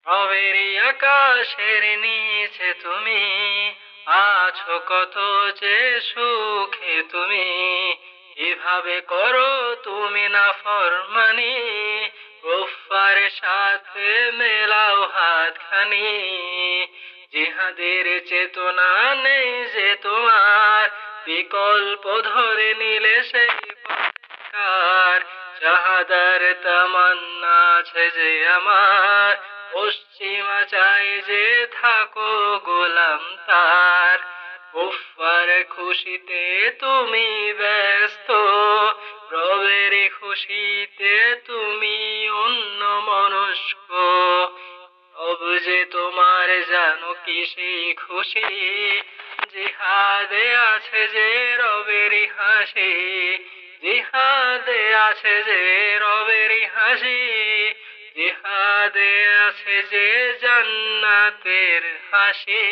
Robbery আকাশের নিচে তুমি আছো কত যে সুখে তুমি, এভাবে করো তুমি না ফরমানি, গফফারের সাথে মেলাও হাতখানি। জিহাদের চেতনা নেই যে তোমার, বিকল্প ধরে নিলে সেই পথকার, শাহাদার তামান্না আছে যে আমার, পশ্চিমা চাই যে থাকো গোলাম তার। কুফফার খুশিতে তুমি ব্যস্ত, রবের খুশিতে তুমি অন্য মনস্ক। রব যে তোমার জানো কি সেই খুশি, জিহাদে আছে যে রবের হাসি, জিহাদে আছে যে রবের হাসি, জিহাদে আছে যে জান্নাতের হাসি।